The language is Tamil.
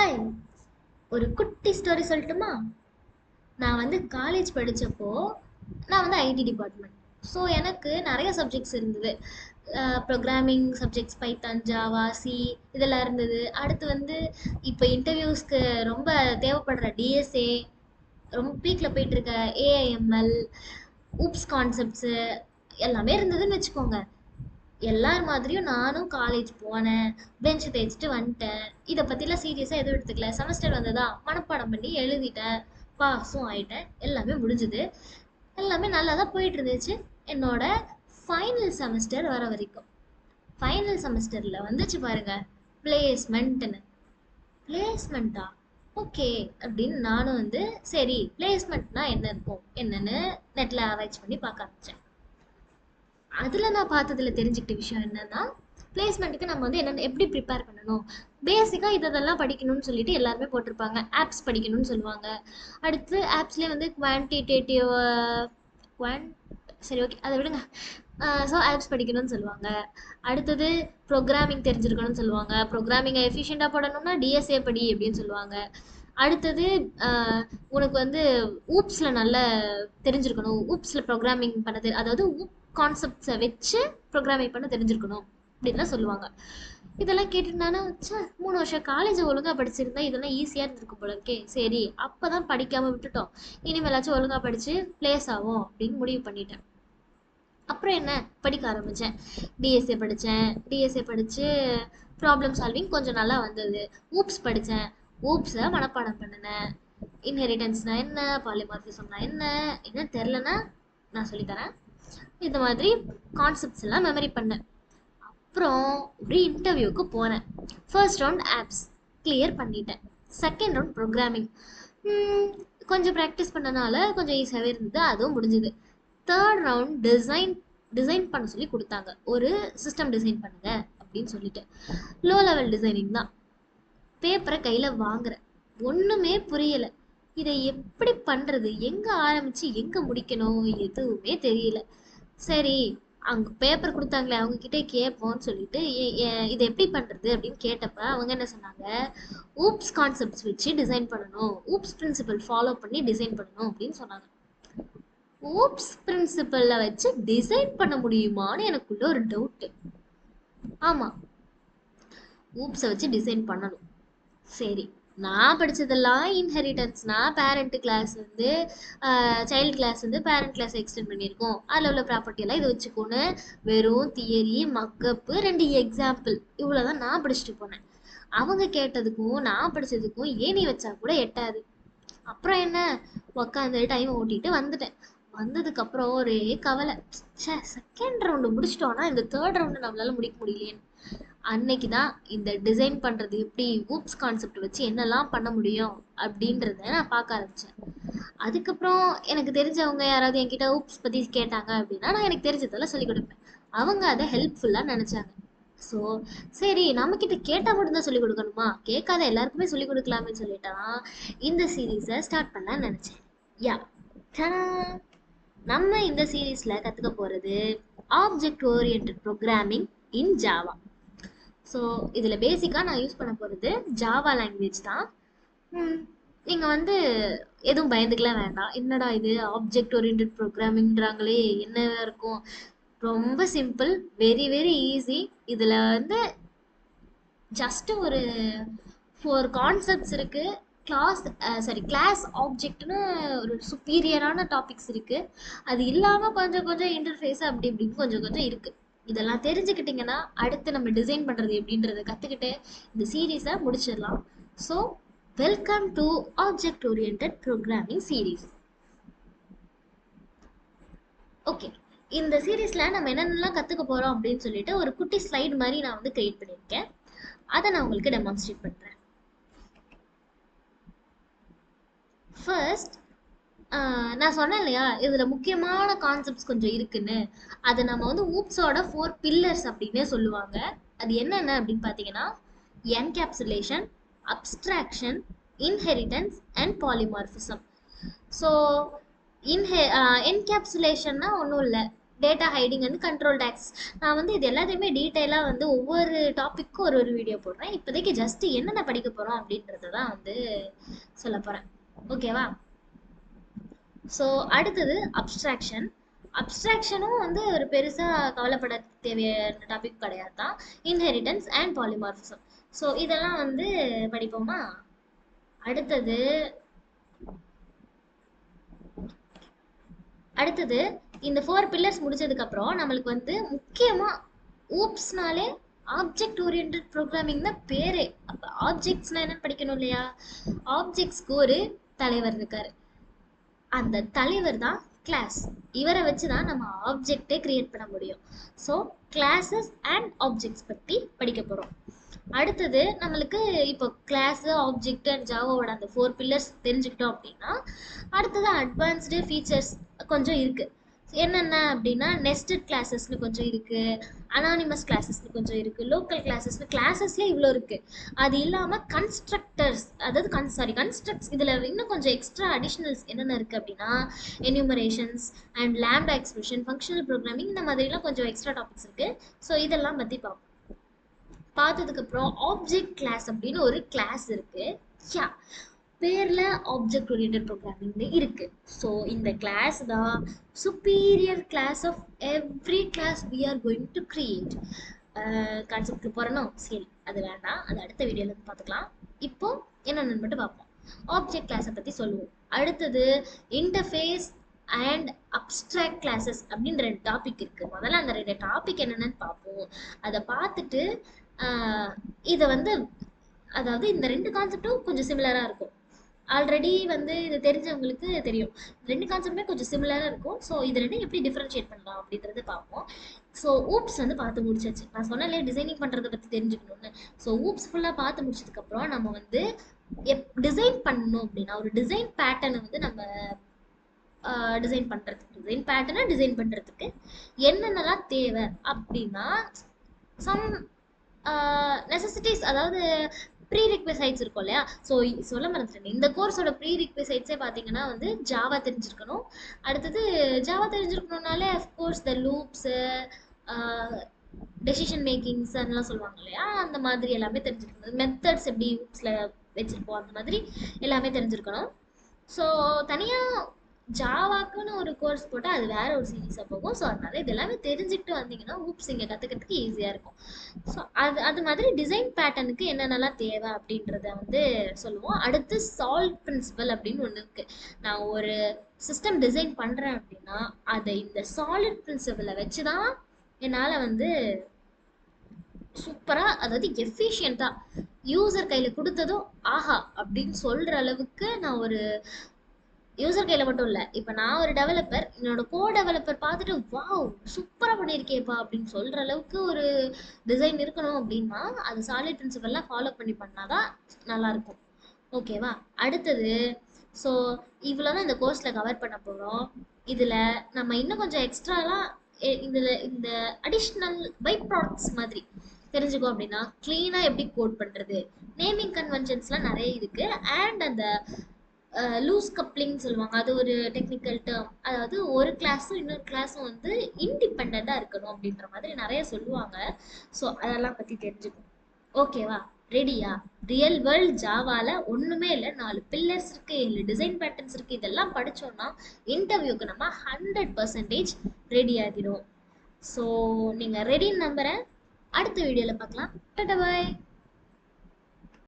ஹாய், ஒரு குட்டி ஸ்டோரி சொல்லட்டுமா? நான் வந்து காலேஜ் படித்தப்போ நான் வந்து ஐடி டிபார்ட்மெண்ட். ஸோ எனக்கு நிறைய சப்ஜெக்ட்ஸ் இருந்தது. Programming subjects, Python, Java, C இதெல்லாம் இருந்தது. அடுத்து வந்து இப்போ இன்டர்வியூஸ்க்கு ரொம்ப தேவைப்படுற டிஎஸ்ஏ, ரொம்ப பீக்கில் போயிட்டுருக்க ஏஐஎம்எல், ஊப்ஸ் கான்செப்ட்ஸு எல்லாமே இருந்ததுன்னு வச்சுக்கோங்க. எல்லார் மாதிரியும் நானும் காலேஜ் போனேன், பெஞ்ச் தேய்ச்சிட்டு வந்துட்டேன். இதை பற்றிலாம் சீரியஸாக எதுவும் எடுத்துக்கல. செமஸ்டர் வந்ததா மனப்பாடம் பண்ணி எழுதிட்டேன், பாஸும் ஆயிட்டேன். எல்லாமே முடிஞ்சுது, எல்லாமே நல்லா தான் போயிட்டு இருந்துச்சு என்னோட ஃபைனல் செமஸ்டர் வர வரைக்கும். ஃபைனல் செமஸ்டரில் வந்துச்சு பாருங்க, பிளேஸ்மெண்ட்னு. பிளேஸ்மெண்ட்டா? ஓகே அப்படின்னு நானும் வந்து சரி பிளேஸ்மெண்ட்னா என்ன இருக்கும் என்னன்னு நெட்டில் ஆராய்ச்சி பண்ணி பார்க்க ஆரம்பித்தேன். அதில் நான் பார்த்ததுல தெரிஞ்சுக்கிட்ட விஷயம் என்னன்னா, பிளேஸ்மெண்ட்டுக்கு நம்ம வந்து என்னென்ன எப்படி ப்ரிப்பேர் பண்ணணும். பேசிக்காக இதெல்லாம் படிக்கணும்னு சொல்லிட்டு எல்லாருமே போட்டிருப்பாங்க. ஆப்ஸ் படிக்கணும்னு சொல்லுவாங்க. அடுத்து ஆப்ஸ்லேயே வந்து குவான்டிடேட்டிவ் குவான் சரி ஓகே அதை விடுங்க. ஸோ ஆப்ஸ் படிக்கணும்னு சொல்லுவாங்க. அடுத்தது ப்ரோக்ராமிங் தெரிஞ்சிருக்கணும்னு சொல்லுவாங்க. ப்ரோக்ராமிங்கை எஃபிஷியண்ட்டாக போடணும்னா டிஎஸ்ஏ படி அப்படின்னு சொல்லுவாங்க. அடுத்தது உனக்கு வந்து ஊப்ஸில் நல்ல தெரிஞ்சிருக்கணும். ஊப்ஸில் ப்ரோக்ராமிங் பண்ண அதாவது கான்செப்ட்ஸை வச்சு ப்ரோக்ராமிங் பண்ண தெரிஞ்சிருக்கணும் அப்படின்லாம் சொல்லுவாங்க. இதெல்லாம் கேட்டுட்டு நானே வச்சா 3 வருஷம் காலேஜ் ஒழுங்காக படிச்சிருந்தா இதெல்லாம் ஈஸியாக இருந்திருக்கும் போல இருக்கே. சரி அப்போ தான் படிக்காமல் விட்டுட்டோம், இனிமேலாச்சும் ஒழுங்காக படித்து ப்ளேஸ் ஆகும் அப்படின்னு முடிவு பண்ணிட்டேன். அப்புறம் என்ன படிக்க ஆரம்பித்தேன். டிஎஸ்ஏ படித்து ப்ராப்ளம் சால்விங் கொஞ்சம் நல்லா வந்தது. ஊப்ஸ் படித்தேன், ஊப்ஸை மனப்பாடம் பண்ணினேன். இன்ஹெரிட்டன்ஸ்னா என்ன, பாலிமார்பிசம்னா என்ன, என்ன தெரிலனா நான் சொல்லித்தரேன். இந்த மாதிரி கான்செப்ட்ஸ் எல்லாம் மெமரி பண்ணேன். அப்புறம் ஒரு இன்டர்வியூக்கு போனேன். ஃபர்ஸ்ட் ரவுண்ட் ஆப்ஸ் கிளியர் பண்ணிட்டேன். செகண்ட் ரவுண்ட் ப்ரோக்ராமிங் கொஞ்சம் ப்ராக்டிஸ் பண்ணனால கொஞ்சம் ஈஸியாகவே இருந்தது, அதுவும் முடிஞ்சுது. தேர்ட் ரவுண்ட் டிசைன் பண்ண சொல்லி கொடுத்தாங்க. ஒரு சிஸ்டம் டிசைன் பண்ணுங்க அப்படின்னு சொல்லிட்டு. லோ லெவல் டிசைனிங் தான். பேப்பரை கையில் வாங்குறேன், ஒன்றுமே புரியலை. இதை எப்படி பண்ணுறது, எங்கே ஆரம்பித்து எங்கே முடிக்கணும் எதுவுமே தெரியல. சரி அங்கே பேப்பர் கொடுத்தாங்களே அவங்கக்கிட்டே கேட்போம்னு சொல்லிட்டு இதை எப்படி பண்ணுறது அப்படின்னு கேட்டப்ப அவங்க என்ன சொன்னாங்க, ஊப்ஸ் கான்செப்ட்ஸ் வச்சு டிசைன் பண்ணணும், ஊப்ஸ் பிரின்சிபல் ஃபாலோ பண்ணி டிசைன் பண்ணணும் அப்படின்னு சொன்னாங்க. ஊப்ஸ் பிரின்சிபல்ல வச்சு டிசைன் பண்ண முடியுமான்னு எனக்குள்ள ஒரு டவுட்டு. ஆமாம், ஊப்ஸை வச்சு டிசைன் பண்ணணும். சரி, நான் படித்ததெல்லாம் இன்ஹெரிட்டன்ஸ்னா பேரண்ட் கிளாஸ் வந்து சைல்டு கிளாஸ் வந்து பேரண்ட் கிளாஸ் எக்ஸ்டெண்ட் பண்ணியிருக்கோம், அதில் உள்ள ப்ராப்பர்ட்டியெல்லாம் இதை வச்சுக்கோன்னு வெறும் தியரி, மக்கப்பு, 2 எக்ஸாம்பிள் இவ்வளோதான் நான் படிச்சுட்டு போனேன். அவங்க கேட்டதுக்கும் நான் படித்ததுக்கும் ஏணி வச்சா கூட எட்டாது. அப்புறம் என்ன, உக்காந்து டைம் ஓட்டிட்டு வந்துட்டேன். வந்ததுக்கப்புறம் ஒரே கவலை, செகண்ட் ரவுண்டு முடிச்சிட்டோன்னா இந்த தேர்ட் ரவுண்டு நம்மளால முடிக்க முடியலையேன்னு. அன்னைக்கு தான் இந்த டிசைன் பண்ணுறது எப்படி, ஊப்ஸ் கான்செப்ட் வச்சு என்னெல்லாம் பண்ண முடியும் அப்படின்றத நான் பார்க்க ஆரம்பித்தேன். அதுக்கப்புறம் எனக்கு தெரிஞ்சவங்க யாராவது என்கிட்ட ஊப்ஸ் பற்றி கேட்டாங்க அப்படின்னா நான் எனக்கு தெரிஞ்சதெல்லாம் சொல்லிக் கொடுப்பேன். அவங்க அதை ஹெல்ப்ஃபுல்லாக நினச்சாங்க. ஸோ சரி, நம்மக்கிட்ட கேட்டால் மட்டும்தான் சொல்லிக் கொடுக்கணுமா, கேட்காத எல்லாருக்குமே சொல்லிக் கொடுக்கலாமே சொல்லிட்டான் இந்த சீரீஸை ஸ்டார்ட் பண்ணலான்னு நினச்சேன். யா, நம்ம இந்த சீரீஸில் கற்றுக்க போகிறது ஆப்ஜெக்ட் ஓரியன்டட் ப்ரோக்ராமிங் இன் ஜாவா. ஸோ இதில் பேசிக்காக நான் யூஸ் பண்ண போகிறது ஜாவா லாங்குவேஜ் தான். நீங்கள் வந்து எதுவும் பயந்துக்கலாம் வேண்டாம், என்னடா இது ஆப்ஜெக்ட் ஓரியன்டட் ப்ரோக்ராமிங்கிறாங்களே என்ன இருக்கும். ரொம்ப சிம்பிள், வெரி வெரி ஈஸி. இதில் வந்து ஜஸ்ட் ஒரு 4 கான்செப்ட்ஸ் இருக்குது. கிளாஸ் ஆப்ஜெக்ட்னு ஒரு சுப்பீரியரான டாபிக்ஸ் இருக்குது. அது இல்லாமல் கொஞ்சம் கொஞ்சம் இன்டர்ஃபேஸ் அப்படி இப்படின்னு கொஞ்சம் கொஞ்சம் இருக்குது. இதெல்லாம் தெரிஞ்சுக்கிட்டிங்கன்னா அடுத்து நம்ம டிசைன் பண்ணுறது எப்படின்றத கற்றுக்கிட்டு இந்த சீரீஸை முடிச்சிடலாம். So welcome to object oriented programming series. Okay, இந்த சீரீஸில் நம்ம என்னென்னலாம் கற்றுக்க போகிறோம் அப்படின்னு சொல்லிட்டு ஒரு குட்டி ஸ்லைடு மாதிரி நான் வந்து கிரியேட் பண்ணியிருக்கேன். அதை நான் உங்களுக்கு டெமான்ஸ்ட்ரேட் பண்ணுறேன். ஃபர்ஸ்ட், நான் சொன்னேன் இல்லையா இதில் முக்கியமான கான்செப்ட்ஸ் கொஞ்சம் இருக்குன்னு. அதை நம்ம வந்து ஊப்ஸோட 4 பில்லர்ஸ் அப்படின்னே சொல்லுவாங்க. அது என்னென்ன அப்படின்னு பார்த்தீங்கன்னா, encapsulation, abstraction, inheritance and polymorphism. So என்கேப்சுலேஷன்னா ஒன்றும் இல்லை, டேட்டா ஹைடிங் அண்ட் கண்ட்ரோல் டாக்ஸ். நான் வந்து இது எல்லாத்தையுமே டீட்டெயிலாக வந்து ஒவ்வொரு டாப்பிக்கும் ஒரு வீடியோ போடுறேன். இப்போதைக்கு ஜஸ்ட் என்னென்ன படிக்க போகிறோம் அப்படின்றத தான் வந்து சொல்ல போகிறேன். ஓகேவா? ஸோ அடுத்தது அப்ஸ்ட்ராக்ஷன். அப்ஸ்ட்ராக்ஷனும் வந்து ஒரு பெருசாக கவலைப்பட தேவையான டாபிக் கிடையாது தான். Inheritance and polymorphism. ஸோ இதெல்லாம் வந்து படிப்போமா? அடுத்தது இந்த 4 பில்லர்ஸ் முடிச்சதுக்கப்புறம் நம்மளுக்கு வந்து முக்கியமாக ஊப்ஸ்னாலே ஆப்ஜெக்ட் ஓரியன்ட் ப்ரோக்ராமிங் தான் பேரே. அப்போ ஆப்ஜெக்ட்ஸ்னால் என்னன்னு படிக்கணும் இல்லையா? ஆப்ஜெக்ட்ஸ்க்கு ஒரு தலைவர் இருக்கார். அந்த தலைவர் தான் கிளாஸ். இவரை வச்சு தான் நம்ம ஆப்ஜெக்டே கிரியேட் பண்ண முடியும். ஸோ கிளாஸஸ் அண்ட் ஆப்ஜெக்ட்ஸ் பற்றி படிக்க போகிறோம். அடுத்தது நம்மளுக்கு இப்போ கிளாஸு ஆப்ஜெக்ட் அண்ட் ஜாவாவோட அந்த 4 பில்லர்ஸ் தெரிஞ்சுக்கிட்டோம் அப்படின்னா அடுத்தது அட்வான்ஸ்டு ஃபீச்சர்ஸ் கொஞ்சம் இருக்குது. என்னென்ன அப்படின்னா நெஸ்டட் கிளாஸஸ்னு கொஞ்சம் இருக்குது, அனானிமஸ் கிளாஸஸ்னு கொஞ்சம் இருக்குது, லோக்கல் கிளாஸஸ்னு கிளாஸஸ்லேயே இவ்வளோ இருக்குது. அது இல்லாமல் கன்ஸ்ட்ரக்டர்ஸ், அதாவது கன்ஸ்ட்ரக்ட்ஸ், இதில் இன்னும் கொஞ்சம் எக்ஸ்ட்ரா அடிஷ்னல்ஸ் என்னென்ன இருக்குது அப்படின்னா enumerations and lambda expression, functional programming, இந்த மாதிரிலாம் கொஞ்சம் எக்ஸ்ட்ரா டாபிக்ஸ் இருக்குது. ஸோ இதெல்லாம் பற்றி பார்ப்போம். பார்த்ததுக்கப்புறம் ஆப்ஜெக்ட் கிளாஸ் அப்படின்னு ஒரு கிளாஸ் இருக்குது. யா, பேரில் ஆப்ஜெக்ட் ஓரியன்டட் ப்ரோக்ராமிங்னு இருக்குது. ஸோ இந்த கிளாஸ் தான் superior class of every class we are going to create. கான்செப்ட்க்கு போகிறோம். சரி, அது வேண்டாம், அது அடுத்த வீடியோவில் இருந்து பார்த்துக்கலாம். இப்போ என்னென்னு மட்டும் பார்ப்போம். ஆப்ஜெக்ட் கிளாஸை பற்றி சொல்லுவோம். அடுத்தது இன்டர்ஃபேஸ் அண்ட் அப்ஸ்ட்ராக்ட் கிளாஸஸ் அப்படின்னு 2 டாபிக் இருக்குது. முதல்ல அந்த 2 டாபிக் என்னென்னு பார்ப்போம். அதை பார்த்துட்டு இதை வந்து, அதாவது இந்த 2 கான்செப்டும் கொஞ்சம் சிமிலராக இருக்கும். ஆல்ரெடி வந்து இது தெரிஞ்சவங்களுக்கு தெரியும், 2 கான்செப்டுமே கொஞ்சம் சிமிலராக இருக்கும். ஸோ இது 2 எப்படி டிஃப்ரென்ஷியேட் பண்ணலாம் அப்படின்றத பார்ப்போம். ஸோ ஊப்ஸ் வந்து பார்த்து முடிச்சாச்சு. நான் சொன்னாலே டிசைனிங் பண்ணுறதை பற்றி தெரிஞ்சுக்கணும்னு. ஸோ ஊப்ஸ் ஃபுல்லாக பார்த்து முடிச்சதுக்கப்புறம் நம்ம வந்து டிசைன் பண்ணணும் அப்படின்னா ஒரு டிசைன் பேட்டர்னை வந்து நம்ம டிசைன் பண்ணுறதுக்கு என்னென்னலாம் தேவை அப்படின்னா சம் நெசசிட்டிஸ், அதாவது ப்ரீ ரிக்வெசைட்ஸ் இருக்கும் இல்லையா? ஸோ சொல்ல மறந்துட்டேன், இந்த கோர்ஸோட ப்ரீ ரிக்வெசைட்ஸே பார்த்தீங்கன்னா வந்து ஜாவா தெரிஞ்சிருக்கணும். அடுத்தது ஜாவா தெரிஞ்சிருக்கணும்னாலே of course the loops, decision makings அதெல்லாம் சொல்லுவாங்க இல்லையா? அந்த மாதிரி எல்லாமே தெரிஞ்சிருக்கணும். மெத்தட்ஸ் எப்படி லூப்ஸில் வச்சுருப்போம் அந்த மாதிரி எல்லாமே தெரிஞ்சிருக்கணும். ஸோ தனியாக ஜாவாக்குன்னு ஒரு கோர்ஸ் போட்டால் அது வேற ஒரு சீரீஸாக போகும். ஸோ அதனால இது எல்லாமே தெரிஞ்சுக்கிட்டு வந்தீங்கன்னா ஊப்ஸ் இங்கே கற்றுக்கிறதுக்கு ஈஸியாக இருக்கும். ஸோ அது மாதிரி டிசைன் பேட்டர்னுக்கு என்னென்னலாம் தேவை அப்படின்றத வந்து சொல்லுவோம். அடுத்து சால்ட் பிரின்சிபல் அப்படின்னு ஒன்று இருக்குது. நான் ஒரு சிஸ்டம் டிசைன் பண்ணுறேன் அப்படின்னா அதை இந்த சாலிட் பிரின்சிபலை வச்சு தான் என்னால் வந்து சூப்பராக, அதாவது எஃபிஷியண்ட்டாக யூசர் கையில் கொடுத்ததும் ஆஹா அப்படின்னு சொல்கிற அளவுக்கு நான் ஒரு யூசர் கையில் மட்டும் இல்லை, இப்போ நான் ஒரு டெவலப்பர், என்னோட டெவலப்பர் பார்த்துட்டு வாவ் சூப்பராக பண்ணியிருக்கேப்பா அப்படின்னு சொல்கிற அளவுக்கு ஒரு டிசைன் இருக்கணும் அப்படின்னா அது சாலிட் பிரின்சிபல்லாம் ஃபாலோ பண்ணி பண்ணாதான் நல்லாயிருக்கும். ஓகேவா? அடுத்தது ஸோ இவ்வளோ தான் இந்த கோர்ஸில் கவர் பண்ண போகிறோம். இதில் நம்ம இன்னும் கொஞ்சம் எக்ஸ்ட்ராலாம் இந்த அடிஷ்னல் பை ப்ராடக்ட்ஸ் மாதிரி தெரிஞ்சுக்கோ அப்படின்னா க்ளீனாக எப்படி கோட் பண்ணுறது, நேமிங் கன்வென்ஷன்ஸ்லாம் நிறைய இருக்குது. அண்ட் அந்த லூஸ் கப்ளிங் சொல்லுவாங்க, அது ஒரு டெக்னிக்கல் டேர்ம். அதாவது ஒரு கிளாஸும் இன்னொரு கிளாஸும் வந்து இன்டிபெண்ட்டாக இருக்கணும் அப்படின்ற மாதிரி நிறைய சொல்லுவாங்க. ஸோ அதெல்லாம் பற்றி தெரிஞ்சுக்கணும். ஓகேவா? ரெடியா? ரியல் வேர்ல்ட் ஜாவால ஒன்றுமே இல்லை, 4 பில்லர்ஸ் இருக்குது, 7 டிசைன் பேட்டர்ன்ஸ் இருக்குது. இதெல்லாம் படித்தோன்னா இன்டர்வியூக்கு நம்ம 100% ரெடி ஆகிடும். ஸோ நீங்கள் ரெடின்னு நம்புகிறேன். அடுத்த வீடியோவில் பார்க்கலாம். டாடா பாய்.